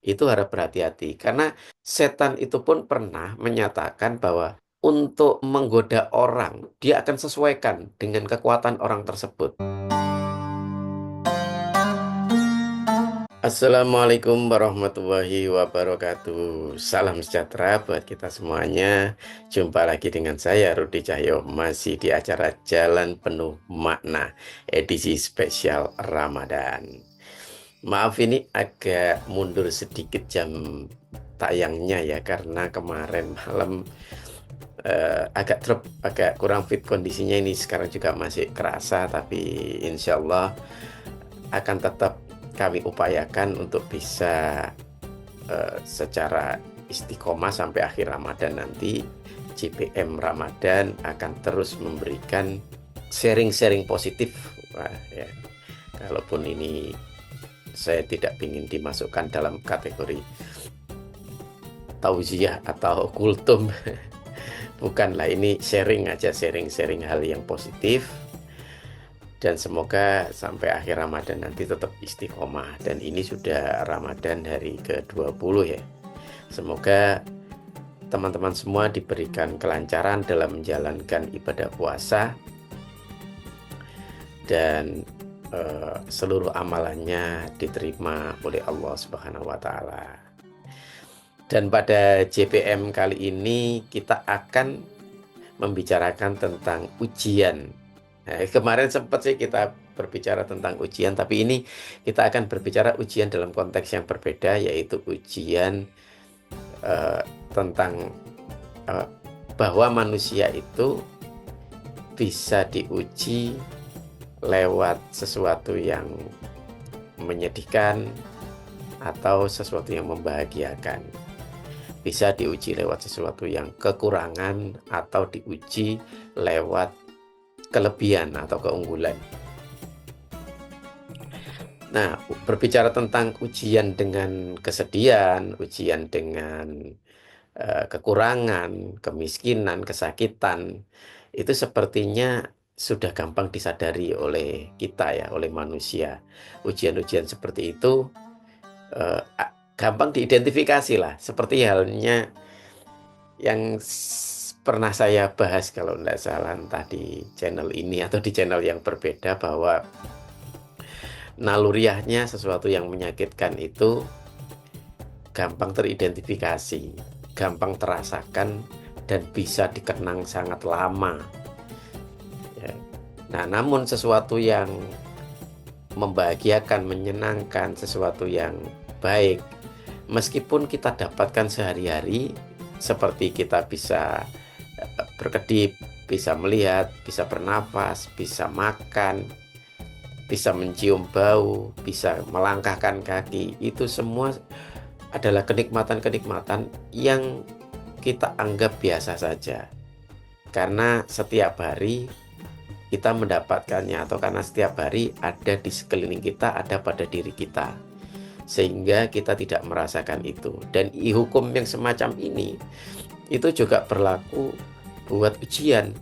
Itu harap berhati-hati karena setan itu pun pernah menyatakan bahwa untuk menggoda orang, dia akan sesuaikan dengan kekuatan orang tersebut. Assalamualaikum warahmatullahi wabarakatuh. Salam sejahtera buat kita semuanya. Jumpa lagi dengan saya Rudi Cahyo, masih di acara Jalan Penuh Makna, edisi spesial Ramadan. Maaf ini agak mundur sedikit jam tayangnya ya, karena kemarin malam agak drop, agak kurang fit kondisinya. Ini sekarang juga masih kerasa, tapi insya Allah akan tetap kami upayakan untuk bisa secara istiqomah sampai akhir Ramadan nanti. JPM Ramadan akan terus memberikan sharing-sharing positif. Wah, ya. Kalaupun ini saya tidak ingin dimasukkan dalam kategori tauziah atau kultum. Bukanlah, ini sharing aja, sharing-sharing hal yang positif. Dan semoga sampai akhir Ramadan nanti tetap istiqomah. Dan ini sudah Ramadan hari ke-20 ya. Semoga teman-teman semua diberikan kelancaran dalam menjalankan ibadah puasa. Dan seluruh amalannya diterima oleh Allah Subhanahu wa Ta'ala. Dan pada JPM kali ini kita akan membicarakan tentang ujian. Nah, kemarin sempat sih kita berbicara tentang ujian, tapi ini kita akan berbicara ujian dalam konteks yang berbeda, yaitu ujian eh, tentang eh, bahwa manusia itu bisa diuji lewat sesuatu yang menyedihkan atau sesuatu yang membahagiakan. Bisa diuji lewat sesuatu yang kekurangan atau diuji lewat kelebihan atau keunggulan. Nah, berbicara tentang ujian dengan kesedihan, ujian dengan kekurangan, kemiskinan, kesakitan, itu sepertinya sudah gampang disadari oleh kita ya, oleh manusia. Ujian-ujian seperti itu gampang diidentifikasi lah, seperti halnya yang pernah saya bahas kalau tidak salah, entah di channel ini atau di channel yang berbeda, bahwa naluriahnya sesuatu yang menyakitkan itu gampang teridentifikasi, gampang terasakan, dan bisa dikenang sangat lama ya. Nah, namun sesuatu yang membahagiakan, menyenangkan, sesuatu yang baik, meskipun kita dapatkan sehari-hari, seperti kita bisa berkedip, bisa melihat, bisa bernafas, bisa makan, bisa mencium bau, bisa melangkahkan kaki, itu semua adalah kenikmatan-kenikmatan yang kita anggap biasa saja. Karena setiap hari kita mendapatkannya, atau karena setiap hari ada di sekeliling kita, ada pada diri kita, sehingga kita tidak merasakan itu. Dan hukum yang semacam ini itu juga berlaku buat ujian.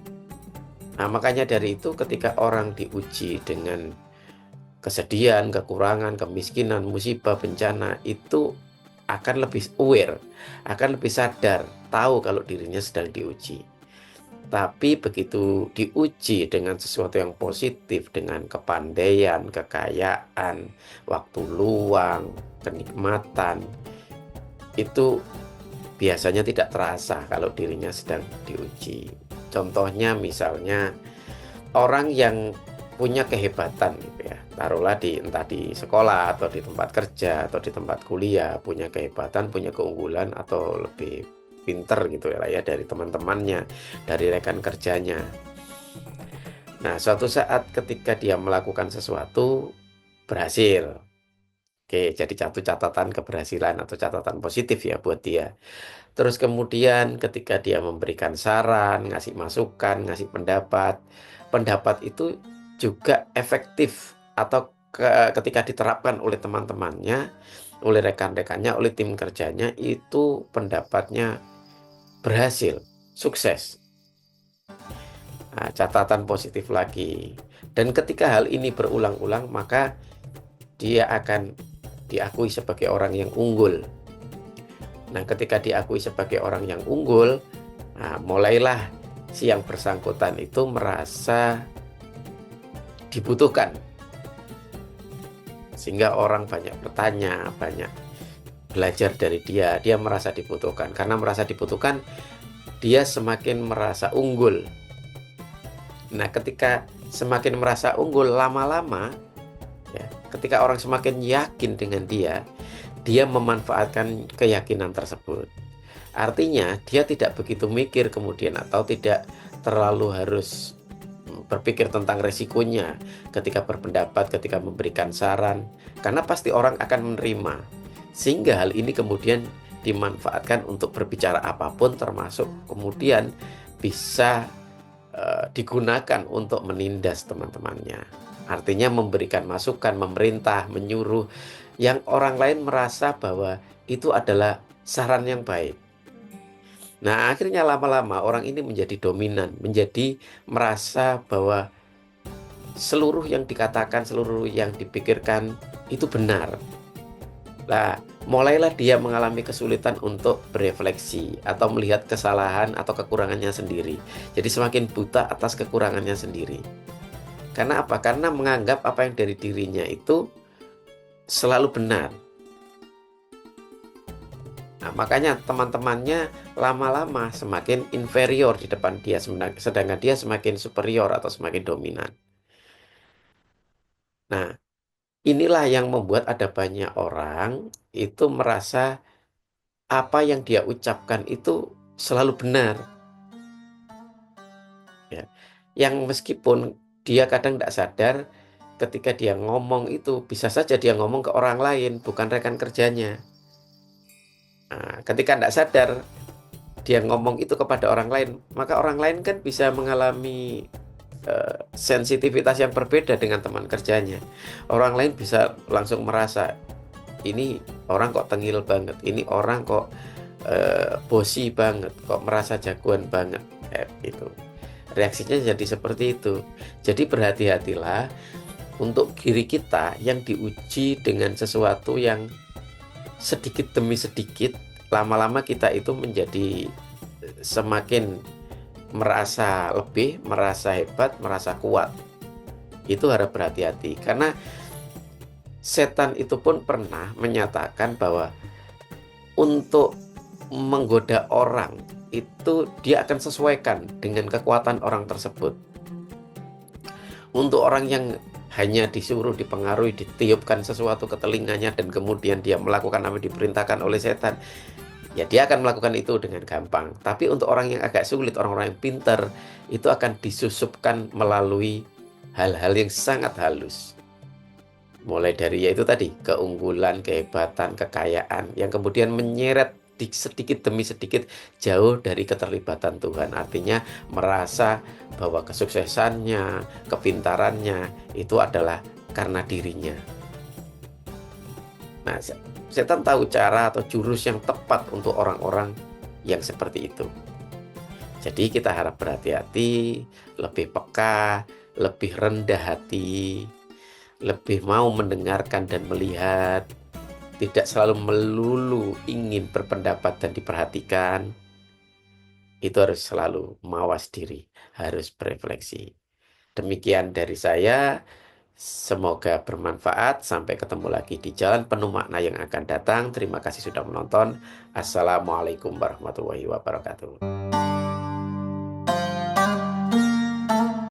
Nah, makanya dari itu ketika orang diuji dengan kesedihan, kekurangan, kemiskinan, musibah, bencana, itu akan lebih aware, akan lebih sadar, tahu kalau dirinya sedang diuji. Tapi begitu diuji dengan sesuatu yang positif, dengan kepandaian, kekayaan, waktu luang, kenikmatan, itu biasanya tidak terasa kalau dirinya sedang diuji. Contohnya misalnya orang yang punya kehebatan gitu ya, taruhlah entah di sekolah atau di tempat kerja atau di tempat kuliah, punya kehebatan, punya keunggulan atau lebih pinter gitu ya dari teman-temannya, dari rekan kerjanya. Nah, suatu saat ketika dia melakukan sesuatu berhasil, oke, jadi satu catatan keberhasilan atau catatan positif ya buat dia. Terus kemudian ketika dia memberikan saran, ngasih masukan, ngasih pendapat, pendapat itu juga efektif, atau ketika diterapkan oleh teman-temannya, oleh rekan-rekannya, oleh tim kerjanya, itu pendapatnya berhasil, sukses. Nah, catatan positif lagi. Dan ketika hal ini berulang-ulang, maka dia akan diakui sebagai orang yang unggul. Nah, ketika diakui sebagai orang yang unggul, nah, mulailah si yang bersangkutan itu merasa dibutuhkan. Sehingga orang banyak bertanya, banyak belajar dari dia. Dia merasa dibutuhkan. Karena merasa dibutuhkan, dia semakin merasa unggul. Nah, ketika semakin merasa unggul, lama-lama, ya, ketika orang semakin yakin dengan dia memanfaatkan keyakinan tersebut. Artinya, dia tidak begitu mikir kemudian atau tidak terlalu harus berpikir tentang resikonya ketika berpendapat, ketika memberikan saran, karena pasti orang akan menerima. Sehingga hal ini kemudian dimanfaatkan untuk berbicara apapun, termasuk kemudian bisa digunakan untuk menindas teman-temannya. Artinya memberikan masukan, memerintah, menyuruh, yang orang lain merasa bahwa itu adalah saran yang baik. Nah, akhirnya lama-lama orang ini menjadi dominan, menjadi merasa bahwa seluruh yang dikatakan, seluruh yang dipikirkan itu benar. Nah, mulailah dia mengalami kesulitan untuk berefleksi atau melihat kesalahan atau kekurangannya sendiri. Jadi semakin buta atas kekurangannya sendiri. Karena apa? Karena menganggap apa yang dari dirinya itu selalu benar. Nah, makanya teman-temannya lama-lama semakin inferior di depan dia, sedangkan dia semakin superior atau semakin dominan. Nah, inilah yang membuat ada banyak orang itu merasa apa yang dia ucapkan itu selalu benar. Ya. Yang meskipun dia kadang tidak sadar ketika dia ngomong itu, bisa saja dia ngomong ke orang lain, bukan rekan kerjanya. Nah, ketika tidak sadar, dia ngomong itu kepada orang lain, maka orang lain kan bisa mengalami sensitivitas yang berbeda dengan teman kerjanya. Orang lain bisa langsung merasa, ini orang kok tengil banget, ini orang kok bosi banget, kok merasa jagoan banget. Itu. Reaksinya jadi seperti itu. Jadi berhati-hatilah untuk diri kita yang diuji dengan sesuatu yang sedikit demi sedikit, lama-lama kita itu menjadi semakin merasa lebih, merasa hebat, merasa kuat. Itu harap berhati-hati. Karena setan itu pun pernah menyatakan bahwa untuk menggoda orang itu dia akan sesuaikan dengan kekuatan orang tersebut. Untuk orang yang hanya disuruh, dipengaruhi, ditiupkan sesuatu ke telinganya dan kemudian dia melakukan apa yang diperintahkan oleh setan, ya dia akan melakukan itu dengan gampang. Tapi untuk orang yang agak sulit, orang-orang yang pintar, itu akan disusupkan melalui hal-hal yang sangat halus. Mulai dari yaitu tadi, keunggulan, kehebatan, kekayaan, yang kemudian menyeret sedikit demi sedikit jauh dari keterlibatan Tuhan. Artinya merasa bahwa kesuksesannya, kepintarannya itu adalah karena dirinya. Nah, setan tahu cara atau jurus yang tepat untuk orang-orang yang seperti itu. Jadi kita harap berhati-hati, lebih peka, lebih rendah hati, lebih mau mendengarkan dan melihat, tidak selalu melulu ingin berpendapat dan diperhatikan. Itu harus selalu mawas diri, harus berefleksi. Demikian dari saya, semoga bermanfaat. Sampai ketemu lagi di jalan penuh makna yang akan datang. Terima kasih sudah menonton. Assalamualaikum warahmatullahi wabarakatuh.